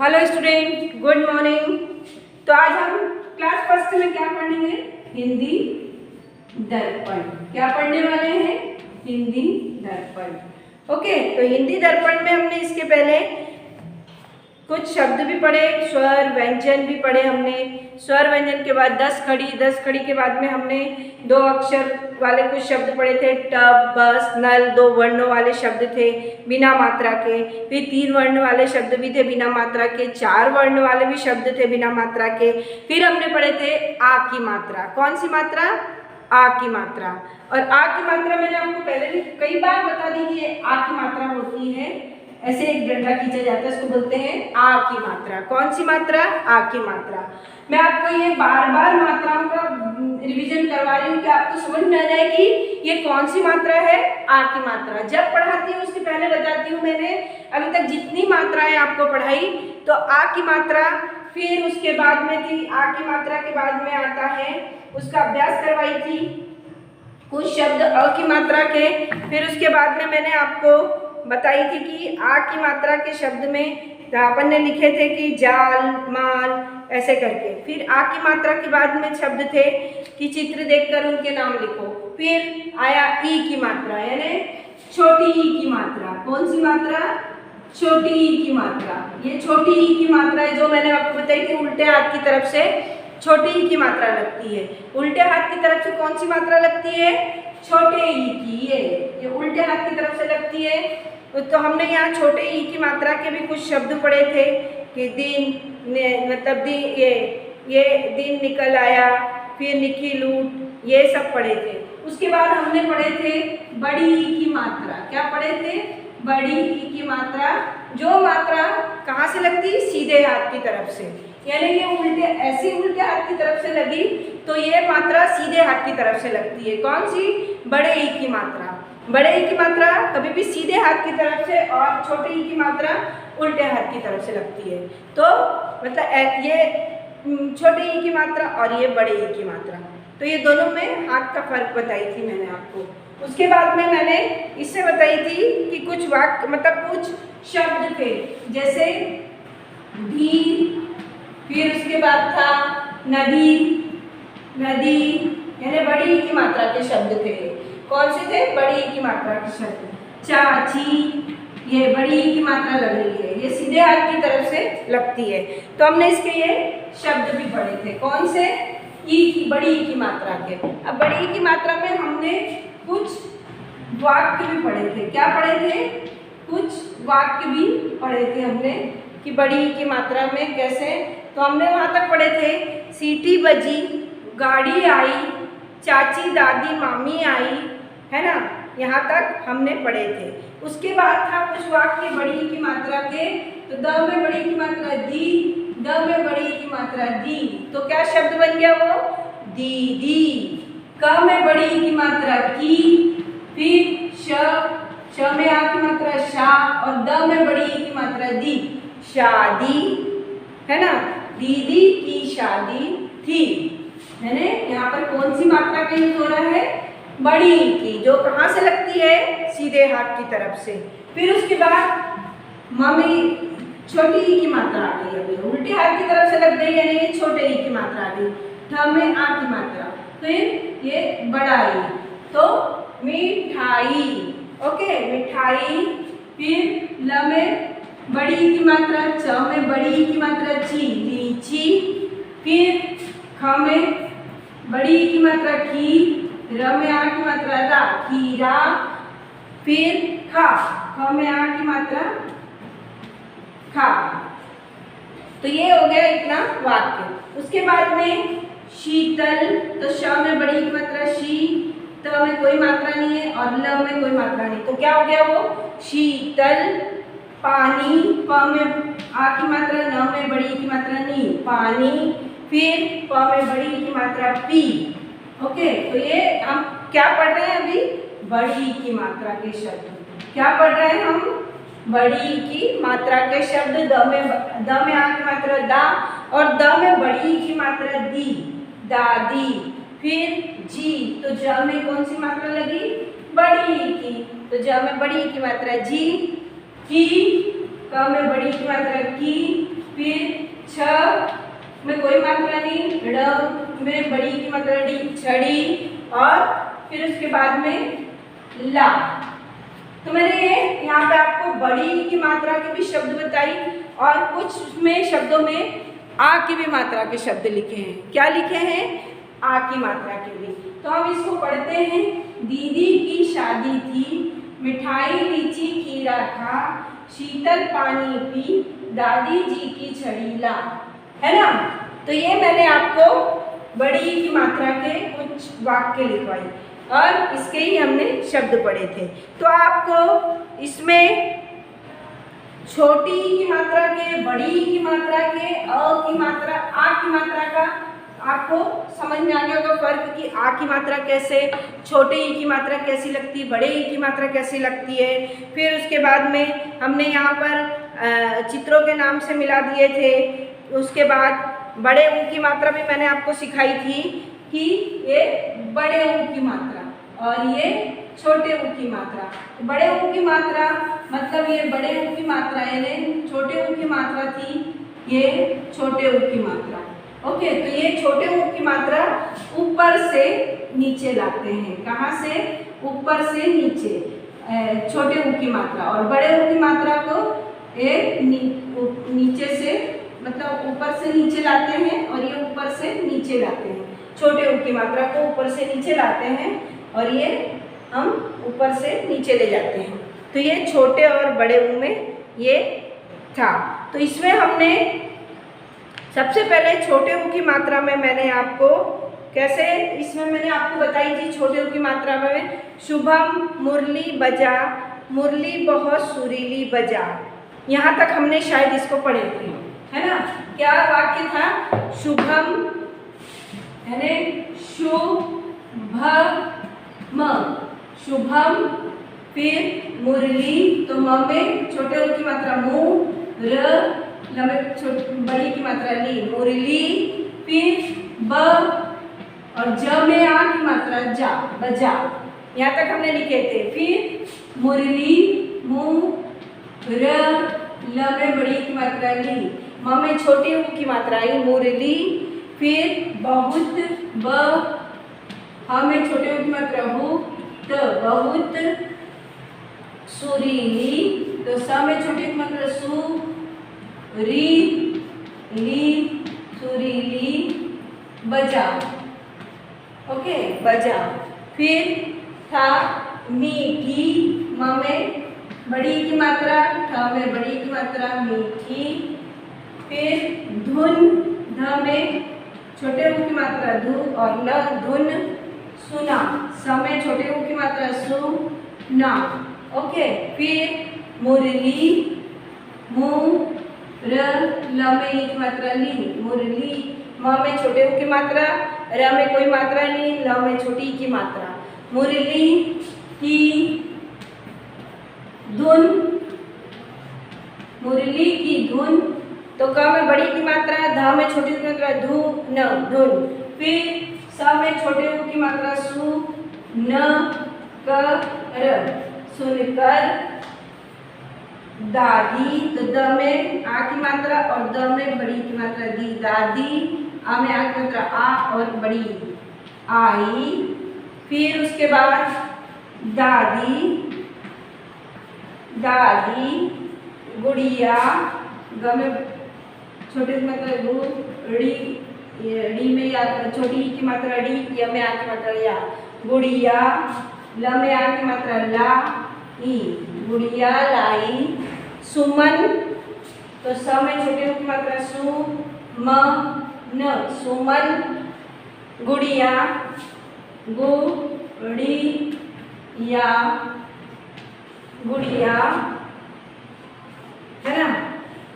Hello student, good morning. तो आज हम क्लास फर्स्ट में क्या पढ़ेंगे? हिंदी दर्पण। क्या पढ़ने वाले हैं? हिंदी दर्पण। ओके, तो हिंदी दर्पण में हमने इसके पहले कुछ शब्द भी पढ़े, स्वर व्यंजन भी पढ़े हमने। स्वर व्यंजन के बाद 10 खड़ी, 10 खड़ी के बाद में हमने 2 अक्षर वाले कुछ शब्द पढ़े थे, टब, बस, नल। 2 वर्णों वाले शब्द थे बिना मात्रा के। फिर 3 वर्ण वाले शब्द भी थे बिना मात्रा के। 4 वर्ण वाले भी शब्द थे बिना मात्रा के। फिर हमने पढ़े थे आ की मात्रा। कौन सी मात्रा? आ की मात्रा। और आ की मात्रा मैंने आपको पहले भी कई बार बता दी कि आ की मात्रा होती है, ऐसे एक डंडा खींचा जाता है, इसको बोलते हैं आ की मात्रा। कौन सी मात्रा? आ की मात्रा। मैं आपको ये बार बार मात्राओं का रिवीजन करवा रही हूँ कि आपको समझ में आ जाए कि ये कौन सी मात्रा है, आ की मात्रा। जब पढ़ाती हूँ उसके पहले बताती हूँ, मैंने अभी तक जितनी मात्राएं आपको पढ़ाई, तो आ की मात्रा, फिर उसके बाद में थी आ की मात्रा के बाद में आता है, उसका अभ्यास करवाई थी कुछ शब्द अ की मात्रा के। फिर उसके बाद में मैंने आपको बताई थी कि आ की मात्रा के शब्द में अपन ने लिखे थे कि जाल, माल, ऐसे करके। फिर आ की मात्रा के बाद में शब्द थे कि चित्र देखकर उनके नाम लिखो। फिर आया ई की मात्रा, यानी छोटी ई की मात्रा। कौन सी मात्रा? छोटी ई की मात्रा। ये छोटी ई की मात्रा है जो मैंने आपको बताई थी, उल्टे हाथ की तरफ से छोटी ई की मात्रा लगती है। उल्टे हाथ की तरफ से कौन सी मात्रा लगती है? छोटे ई की। ये उल्टे हाथ की तरफ से लगती है। तो हमने यहाँ छोटे ई की मात्रा के भी कुछ शब्द पढ़े थे कि दिन, मतलब ये दिन निकल आया, फिर निकी लूट, ये सब पढ़े थे। उसके बाद हमने पढ़े थे बड़ी ई की मात्रा। क्या पढ़े थे? बड़ी ई की मात्रा, जो मात्रा कहाँ से लगती? सीधे हाथ की तरफ से, यानी ये उल्टे, ऐसे उल्टे हाथ की तरफ से लगी तो ये मात्रा सीधे हाथ की तरफ से लगती है। कौन सी? बड़े ई की मात्रा। बड़े ई की मात्रा कभी भी सीधे हाथ की तरफ से, और छोटे ई की मात्रा उल्टे हाथ की तरफ से लगती है। तो मतलब ये छोटे ई की मात्रा और ये बड़े ई की मात्रा, तो ये दोनों में हाथ का फर्क बताई थी मैंने आपको। उसके बाद में मैंने इससे बताई थी कि कुछ वाक्य, मतलब कुछ शब्द थे, जैसे भी, फिर उसके बाद था नदी, नदी, यानी बड़ी ई की मात्रा के शब्द थे। कौन से थे? बड़ी ई की मात्रा के शब्द। चाची, ये बड़ी ई की मात्रा लग रही है, ये सीधे हाथ की तरफ से लगती है। तो हमने इसके ये शब्द भी पढ़े थे। कौन से? ई की, बड़ी ई की मात्रा के। अब बड़ी ई की मात्रा में हमने कुछ वाक्य भी पढ़े थे। क्या पढ़े थे? कुछ वाक्य भी पढ़े थे हमने कि बड़ी ई की मात्रा में कैसे। तो हमने वहाँ तक पढ़े थे, सीटी बजी, गाड़ी आई, चाची, दादी, मामी आई, है ना, यहाँ तक हमने पढ़े थे। उसके बाद था कुछ वाक्य बड़ी ई की मात्रा के। तो द में बड़ी ई की मात्रा दी, द में बड़ी ई की मात्रा दी, तो क्या शब्द बन गया वो? दीदी। क में बड़ी ई की मात्रा की, फिर श में आ की मात्रा शा, और द में बड़ी ई की मात्रा दी, शादी, है ना, दीदी की शादी थी। मैंने यहाँ पर कौन सी मात्रा का यूज हो रहा है? बड़ी ई की, जो कहाँ से लगती है? सीधे हाथ की तरफ से। फिर उसके बाद मम्मी, छोटी ई की मात्रा आ गई, अभी उल्टे हाथ की तरफ से लग गई, यानी ये छोटे ई की मात्रा आ गई। ठ में आ की मात्रा, फिर ये बड़ा ई, तो मिठाई। ओके, मिठाई। फिर ल में बड़ी ई की मात्रा, च में बड़ी ई की मात्रा ची, लीची। फिर ख में बड़ी ई की मात्रा की, र में आ की मात्रा रा, खीरा। फिर ख में आ की मात्रा खा। तो ये हो गया इतना वाक्य। उसके बाद में शीतल, तो श में बड़ी की मात्रा शी, त में कोई मात्रा नहीं है, और ल में कोई मात्रा नहीं, तो क्या हो गया वो? शीतल। पानी, प में आ की मात्रा, न में बड़ी की मात्रा नी, पानी। फिर प में बड़ी की मात्रा पी। ओके, तो ये हम क्या पढ़ रहे हैं अभी? बड़ी की मात्रा के शब्द। क्या पढ़ रहे हैं हम? बड़ी की मात्रा के शब्द। द में आ की मात्रा दा, और द में बड़ी की मात्रा दी, दादी। फिर जी, तो ज में कौन सी मात्रा लगी? बड़ी की, तो ज में बड़ी की मात्रा जी, की। क में बड़ी की मात्रा की, फिर छ में कोई मात्रा नहीं, ड़ में बड़ी की मात्रा डी, छड़ी, और फिर उसके बाद में ला। तो मैंने ये यहाँ पे आपको बड़ी की मात्रा के भी शब्द बताई और कुछ में शब्दों में आ की भी मात्रा के शब्द लिखे हैं। क्या लिखे हैं? आ की मात्रा के भी। तो हम इसको पढ़ते हैं। दीदी की शादी थी, मिठाई लीची खीरा खा, शीतल पानी पी, दादी जी की छड़ी ला। है ना? तो ये मैंने आपको बड़ी की मात्रा के कुछ वाक्य लिखवाई और इसके ही हमने शब्द पढ़े थे। तो आपको इसमें छोटी की मात्रा के, बड़ी की मात्रा के, अ की मात्रा, आ की मात्रा का आपको समझ में आ गया होगा फर्क कि आ की मात्रा कैसे, छोटे ई की मात्रा कैसी लगती है, बड़े ई की मात्रा कैसी लगती है। फिर उसके बाद में हमने यहाँ पर चित्रों के नाम से मिला दिए थे। उसके बाद बड़े ऊ की मात्रा भी मैंने आपको सिखाई थी कि ये बड़े ऊ की मात्रा और ये छोटे ऊ की मात्रा। बड़े ऊ की मात्रा मतलब ये बड़े ऊ की मात्रा यानी छोटे ऊ की मात्रा थी, ये छोटे ऊ की मात्रा। ओके, तो ये छोटे ऊ की मात्रा ऊपर से नीचे लाते हैं। कहाँ से? ऊपर से नीचे, छोटे ऊ की मात्रा। और बड़े ऊ की मात्रा को नीचे से मतलब ऊपर से नीचे लाते हैं और ये ऊपर से नीचे लाते हैं। छोटे ऊ की मात्रा को ऊपर से नीचे लाते हैं और ये हम ऊपर से नीचे ले जाते हैं। तो ये छोटे और बड़े ऊ में ये था। तो इसमें हमने सबसे पहले छोटे ऊ की मात्रा में मैंने आपको कैसे, इसमें मैंने आपको बताई थी छोटे ऊ की मात्रा में शुभम मुरली बजा, मुरली बहुत सुरीली बजा। यहाँ तक हमने शायद इसको पढ़े थे, है ना? क्या वाक्य था? शुभम यानी शुभम, शुभम, फिर मुरली, तो म में छोटे ऊ की मात्रा मु, र में बड़ी की मात्रा ली, मुरली, फिर ब और ज में आ की मात्रा जा, बजा। यहाँ तक हमने लिखे थे। फिर मुरली, मु, र, ल में बड़ी की मात्रा ली, म में छोटी ऊ की मात्रा आई, मुरली, फिर बहुत, ब, ह में छोटे ऊ की मात्रा हु, त, बहुत, सुरीली, तो स में छोटी की मात्रा सु, री, ली, सुरीली, बजा। ओके, बजा। फिर था मीठी, म में बड़ी की मात्रा, ठ में बड़ी की मात्रा मीठी, फिर धुन, ध में छोटे ऊ की मात्रा धु और ल, धुन, सुना, स में छोटे ऊ की मात्रा सु, ना। ओके, फिर मुरली, मु, र, ल में ई की मात्रा ली, मुरली, म में छोटे ऊ की मात्रा, र में कोई मात्रा नहीं, ल में छोटी की मात्रा, मुरली की धुन, मुरली की धुन, तो क में बड़ी की मात्रा, ध में छोटी की मात्रा धु, न, धुन, फिर स में छोटे ऊ की मात्रा सु, न, क, र, सुनकर, दादी, तो द में आ की मात्रा और द में बड़ी की मात्रा दी, दादी, आ में आ की मात्रा आ और बड़ी आई, फिर उसके बाद दादी, दादी, गुड़िया, ग में छोटे की मात्रा गु, ड़ी, डी में या छोटी की मात्रा डी, य में आ की मात्रा या, गुड़िया, ल में आ की मात्रा ला, ई, गुड़िया लाई, सुमन, तो स में छोटे की मात्रा सु, म, न, सुमन, गुड़िया, गु, ड़ी, या, गुड़िया, है ना?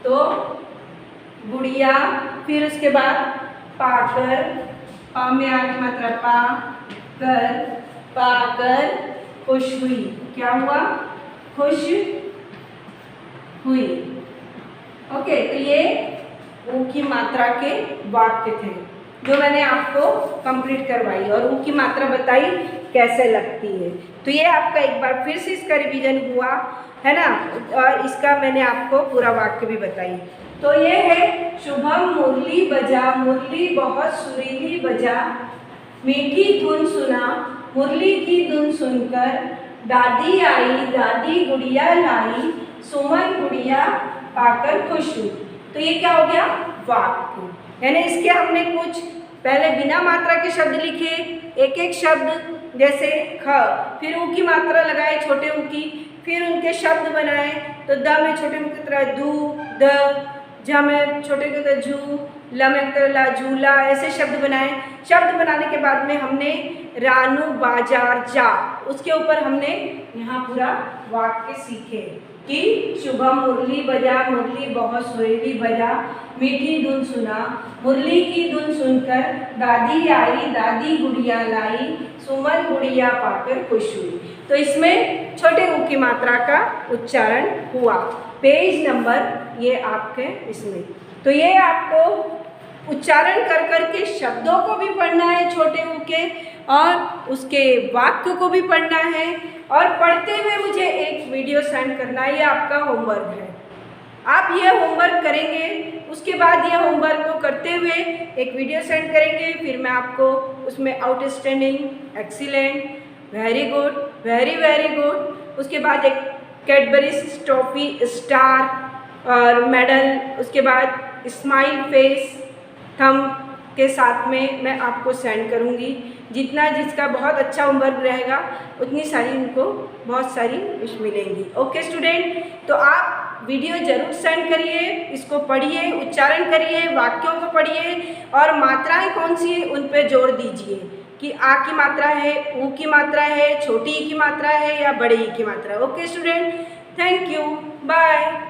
तो गुड़िया, फिर उसके बाद पाकर, पा में आ की मात्रा पा, कर, पाकर, खुश हुई। क्या हुआ? खुश हुई। ओके, तो ये ऊ की मात्रा के वाक्य थे जो मैंने आपको कंप्लीट करवाई और ऊ की मात्रा बताई कैसे लगती है। तो ये आपका एक बार फिर से इसका रिवीजन हुआ है ना, और इसका मैंने आपको पूरा वाक्य भी बताई। तो ये है शुभम मुरली बजा, मुरली बहुत सुरीली बजा, मीठी धुन सुना, मुरली की धुन सुनकर, दादी आई, दादी गुड़िया लाई, सुमन गुड़िया पाकर खुश हुई। तो ये क्या हो गया, वाक्य। यानी इसके हमने कुछ पहले बिना मात्रा के शब्द लिखे, एक एक शब्द, जैसे ख, फिर ऊ की मात्रा लगाए छोटे ऊ की, फिर उनके शब्द बनाए। तो द में छोटे मुख की तरह दू, द, झ में छोटे की तरह झू, ल में तरह ला, झूला, ऐसे शब्द बनाए। शब्द बनाने के बाद में हमने रानू बाजार जा, उसके ऊपर हमने यहाँ पूरा वाक्य सीखे कि शुभम मुरली बजा, मुरली बहुत सुरीली बजा, मीठी धुन सुना, मुरली की धुन सुनकर, दादी आई, दादी गुड़िया लाई, सुमन गुड़िया पाकर खुश हुई। तो इसमें छोटे ऊ की मात्रा का उच्चारण हुआ। पेज नंबर ये आपके इसमें, तो ये आपको उच्चारण कर करके शब्दों को भी पढ़ना है छोटे ऊ के, और उसके वाक्य को भी पढ़ना है, और पढ़ते हुए मुझे एक वीडियो सेंड करना है। ये आपका होमवर्क है। आप ये होमवर्क करेंगे, उसके बाद ये होमवर्क को करते हुए एक वीडियो सेंड करेंगे, फिर मैं आपको उसमें outstanding, excellent, very good, very very good, उसके बाद एक कैडबरीज टॉफ़ी, स्टार और मेडल, उसके बाद स्माइल फेस, थंब के साथ में मैं आपको सेंड करूँगी। जितना जिसका बहुत अच्छा होमवर्क रहेगा उतनी सारी उनको बहुत सारी विश मिलेंगी। ओके स्टूडेंट, तो आप वीडियो ज़रूर सेंड करिए, इसको पढ़िए, उच्चारण करिए, वाक्यों को पढ़िए, और मात्राएं कौन सी है उन पे जोर दीजिए कि आ की मात्रा है, ऊ की मात्रा है, छोटी ई की मात्रा है या बड़े ई की मात्रा है। Okay student, thank you, bye.